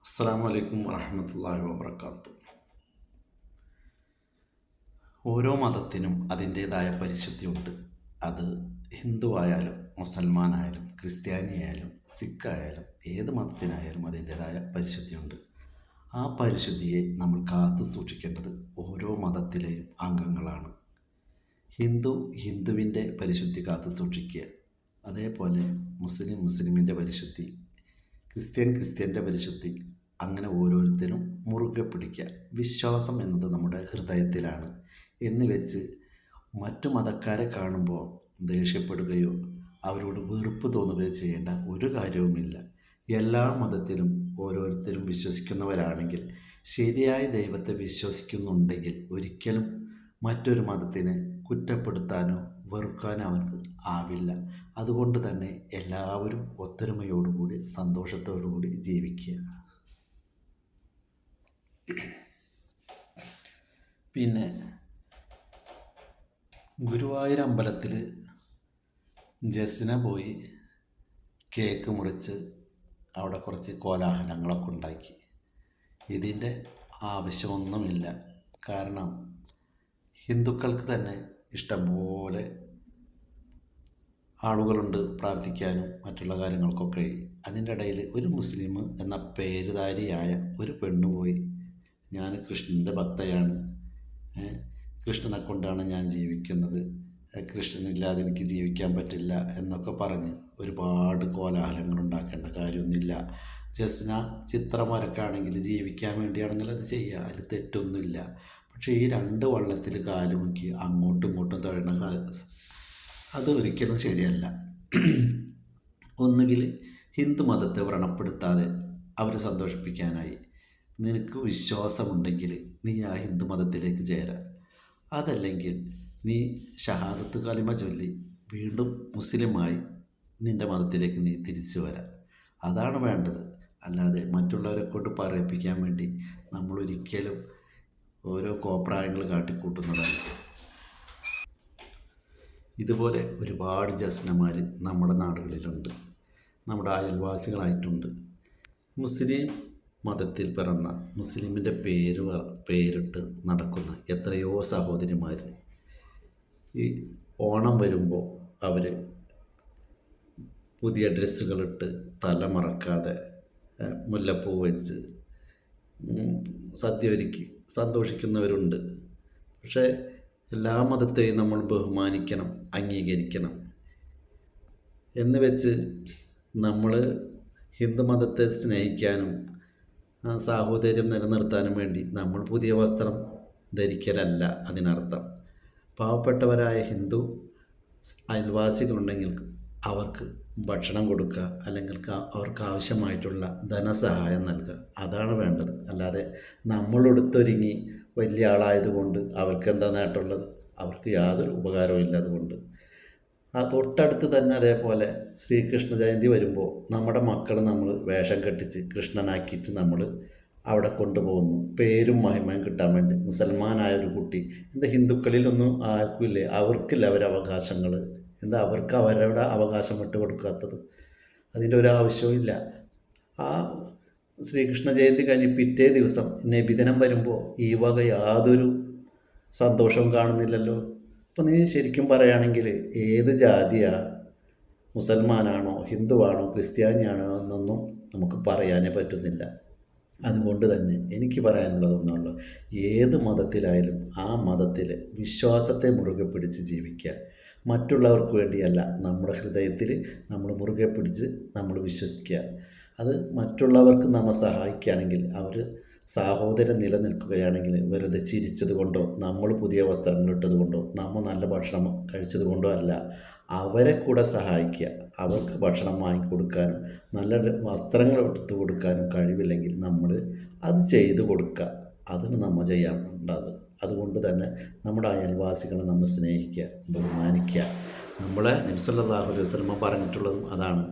അസ്സലാമു അലൈക്കും വറഹ്മത്തുള്ളാഹി വബറകാതുഹു. ഓരോ മതത്തിനും അതിൻ്റേതായ പരിശുദ്ധിയുണ്ട്. അത് ഹിന്ദു ആയാലും മുസൽമാനായാലും ക്രിസ്ത്യാനിയായാലും സിഖായാലും ഏത് മതത്തിനായാലും അതിൻ്റേതായ പരിശുദ്ധിയുണ്ട്. ആ പരിശുദ്ധിയെ നമ്മൾ കാത്തു സൂക്ഷിക്കേണ്ടത് ഓരോ മതത്തിലെയും അംഗങ്ങളാണ്. ഹിന്ദുവിൻ്റെ പരിശുദ്ധി കാത്തു സൂക്ഷിക്കുക, അതേപോലെ മുസ്ലിമിൻ്റെ പരിശുദ്ധി, ക്രിസ്ത്യൻ്റെ പരിശുദ്ധി, അങ്ങനെ ഓരോരുത്തരും മുറുകെ പിടിക്കുക. വിശ്വാസം എന്നത് നമ്മുടെ ഹൃദയത്തിലാണ് എന്ന് വെച്ച് മറ്റു മതക്കാരെ കാണുമ്പോൾ ദേഷ്യപ്പെടുകയോ അവരോട് വെറുപ്പ് തോന്നുകയോ ചെയ്യേണ്ട ഒരു കാര്യവുമില്ല. എല്ലാ മതത്തിലും ഓരോരുത്തരും വിശ്വസിക്കുന്നവരാണെങ്കിൽ, ശരിയായ ദൈവത്തെ വിശ്വസിക്കുന്നുണ്ടെങ്കിൽ ഒരിക്കലും മറ്റൊരു മതത്തിനെ കുറ്റപ്പെടുത്താനോ വെറുക്കാനോ അവർക്ക് ആവില്ല. അതുകൊണ്ട് തന്നെ എല്ലാവരും ഒത്തൊരുമയോടുകൂടി സന്തോഷത്തോടുകൂടി ജീവിക്കുക. പിന്നെ ഗുരുവായൂർ അമ്പലത്തിൽ ജസ്ന പോയി കേക്ക് മുറിച്ച് അവിടെ കുറച്ച് കോലാഹലങ്ങളൊക്കെ ഉണ്ടാക്കി. ഇതിൻ്റെ ആവശ്യമൊന്നുമില്ല. കാരണം ഹിന്ദുക്കൾക്ക് തന്നെ ഇഷ്ടംപോലെ ആളുകളുണ്ട് പ്രാർത്ഥിക്കാനും മറ്റുള്ള കാര്യങ്ങൾക്കൊക്കെ. അതിൻ്റെ ഇടയിൽ ഒരു മുസ്ലിം എന്ന പേരുധാരിയായ ഒരു പെണ്ണ് പോയി, ഞാൻ കൃഷ്ണൻ്റെ ഭക്തയാണ്, കൃഷ്ണനെ കൊണ്ടാണ് ഞാൻ ജീവിക്കുന്നത്, കൃഷ്ണനില്ലാതെ എനിക്ക് ജീവിക്കാൻ പറ്റില്ല എന്നൊക്കെ പറഞ്ഞ് ഒരുപാട് കോലാഹലങ്ങൾ ഉണ്ടാക്കേണ്ട കാര്യമൊന്നുമില്ല. ജസ്ന ചിത്രം വരക്കാണെങ്കിൽ ജീവിക്കാൻ വേണ്ടിയാണെങ്കിൽ അത് ചെയ്യുക, അതിൽ തെറ്റൊന്നുമില്ല. പക്ഷേ ഈ രണ്ട് വള്ളത്തിൽ കാലുമുക്കി അങ്ങോട്ടും ഇങ്ങോട്ടും തഴയണ അത് ഒരിക്കലും ശരിയല്ല. ഒന്നുകിൽ ഹിന്ദു മതത്തെ വ്രണപ്പെടുത്താതെ അവരെ സന്തോഷിപ്പിക്കാനായി നിനക്ക് വിശ്വാസമുണ്ടെങ്കിൽ നീ ആ ഹിന്ദു മതത്തിലേക്ക് ചേരാം. അതല്ലെങ്കിൽ നീ ഷഹാദത്ത് കലിമ ചൊല്ലി വീണ്ടും മുസ്ലിമായി നിൻ്റെ മതത്തിലേക്ക് നീ തിരിച്ചു വരാം. അതാണ് വേണ്ടത്. അല്ലാതെ മറ്റുള്ളവരെ കൊണ്ട് പറയിപ്പിക്കാൻ വേണ്ടി നമ്മളൊരിക്കലും ഓരോ കോപ്രായങ്ങൾ കാട്ടിക്കൂട്ടുന്നതല്ല. ഇതുപോലെ ഒരുപാട് ജസ്നമാർ നമ്മുടെ നാടുകളിലുണ്ട്, നമ്മുടെ അയൽവാസികളായിട്ടുണ്ട്. മുസ്ലിം മതത്തിൽ പിറന്ന മുസ്ലിമിൻ്റെ പേരിട്ട് നടക്കുന്ന എത്രയോ സഹോദരിമാർ ഈ ഓണം വരുമ്പോൾ അവർ പുതിയ ഡ്രസ്സുകളിട്ട് തല മറക്കാതെ മുല്ലപ്പൂ വെച്ച് സദ്യ ഒരുക്കി സന്തോഷിക്കുന്നവരുണ്ട്. പക്ഷേ എല്ലാ മതത്തെയും നമ്മൾ ബഹുമാനിക്കണം, അംഗീകരിക്കണം എന്ന് വെച്ച് നമ്മൾ ഹിന്ദു മതത്തെ സ്നേഹിക്കാനും സാഹോദര്യം നിലനിർത്താനും വേണ്ടി നമ്മൾ പുതിയ വസ്ത്രം ധരിക്കലല്ല അതിനർത്ഥം. പാവപ്പെട്ടവരായ ഹിന്ദു അയൽവാസികളുണ്ടെങ്കിൽ അവർക്ക് ഭക്ഷണം കൊടുക്കുക, അല്ലെങ്കിൽ അവർക്ക് ആവശ്യമായിട്ടുള്ള ധനസഹായം നൽകുക. അതാണ് വേണ്ടത്. അല്ലാതെ നമ്മളെടുത്തൊരുങ്ങി വലിയ ആളായതുകൊണ്ട് അവർക്ക് എന്താ നേട്ടമുള്ളത്? അവർക്ക് യാതൊരു ഉപകാരവും ഇല്ല. അതുകൊണ്ട് തൊട്ടടുത്ത് തന്നെ അതേപോലെ ശ്രീകൃഷ്ണ ജയന്തി വരുമ്പോൾ നമ്മുടെ മക്കൾ നമ്മൾ വേഷം കെട്ടിച്ച് കൃഷ്ണനാക്കിയിട്ട് നമ്മൾ അവിടെ കൊണ്ടുപോകുന്നു, പേരും മഹിമയും കിട്ടാൻ വേണ്ടി. മുസൽമാനായ ഒരു കുട്ടി, എന്താ ഹിന്ദുക്കളിലൊന്നും ആർക്കുമില്ലേ? അവർക്കില്ല അവരവകാശങ്ങൾ. എന്താ അവർക്ക് അവരുടെ അവകാശം വിട്ട് കൊടുക്കാത്തത്? അതിൻ്റെ ഒരു ആവശ്യവും ഇല്ല. ആ ശ്രീകൃഷ്ണ ജയന്തി കഴിഞ്ഞ് പിറ്റേ ദിവസം നബിദിനം വരുമ്പോൾ ഈ വക യാതൊരു സന്തോഷവും കാണുന്നില്ലല്ലോ. അപ്പോൾ നീ ശരിക്കും പറയുകയാണെങ്കിൽ ഏത് ജാതിയാണ്, മുസൽമാനാണോ ഹിന്ദുവാണോ ക്രിസ്ത്യാനിയാണോ എന്നൊന്നും നമുക്ക് പറയാനേ പറ്റുന്നില്ല. അതുകൊണ്ട് തന്നെ എനിക്ക് പറയാനുള്ളതൊന്നുള്ളൂ, ഏത് മതത്തിലായാലും ആ മതത്തിൽ വിശ്വാസത്തെ മുറുകെ പിടിച്ച് ജീവിക്കുക. മറ്റുള്ളവർക്ക് വേണ്ടിയല്ല, നമ്മുടെ ഹൃദയത്തിൽ നമ്മൾ മുറുകെ പിടിച്ച് നമ്മൾ വിശ്വസിക്കുക. അത് മറ്റുള്ളവർക്ക് നമ്മൾ സഹായിക്കുകയാണെങ്കിൽ, അവർ സാഹോദര്യം നിലനിൽക്കുകയാണെങ്കിൽ, വെറുതെ ചിരിച്ചത് കൊണ്ടോ നമ്മൾ പുതിയ വസ്ത്രങ്ങൾ ഇട്ടത് കൊണ്ടോ നമ്മൾ നല്ല ഭക്ഷണം കഴിച്ചത് കൊണ്ടോ അല്ല, അവരെ കൂടെ സഹായിക്കുക. അവർക്ക് ഭക്ഷണം വാങ്ങിക്കൊടുക്കാനും നല്ല വസ്ത്രങ്ങൾ എടുത്തു കൊടുക്കാനും കഴിവില്ലെങ്കിൽ നമ്മൾ അത് ചെയ്തു കൊടുക്കുക. അതിന് നമ്മൾ ചെയ്യാനുണ്ടത്. അതുകൊണ്ട് തന്നെ നമ്മുടെ അയൽവാസികളെ നമ്മൾ സ്നേഹിക്കുക, ബഹുമാനിക്കുക. നമ്മളെ നബി സല്ലല്ലാഹു അലൈഹി വസല്ലം പറഞ്ഞിട്ടുള്ളതും അതാണ്.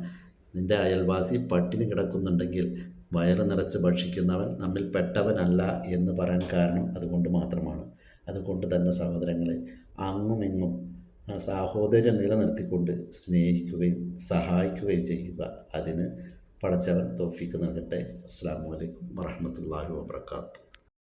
നിൻ്റെ അയൽവാസി പട്ടിണി കിടക്കുന്നുണ്ടെങ്കിൽ വയറ് നിറച്ച് ഭക്ഷിക്കുന്നവൻ നമ്മിൽ പെട്ടവനല്ല എന്ന് പറയാൻ കാരണം അതുകൊണ്ട് മാത്രമാണ്. അതുകൊണ്ട് തന്നെ സഹോദരങ്ങളെ, അങ്ങും ഇങ്ങും സാഹോദര്യം നിലനിർത്തിക്കൊണ്ട് സ്നേഹിക്കുകയും സഹായിക്കുകയും ചെയ്യുക. അതിന് പടച്ചവൻ തൗഫീക്ക് നൽകട്ടെ. അസ്സലാമു അലൈക്കും വറഹ്മത്തുള്ളാഹി വബറകാതുഹു.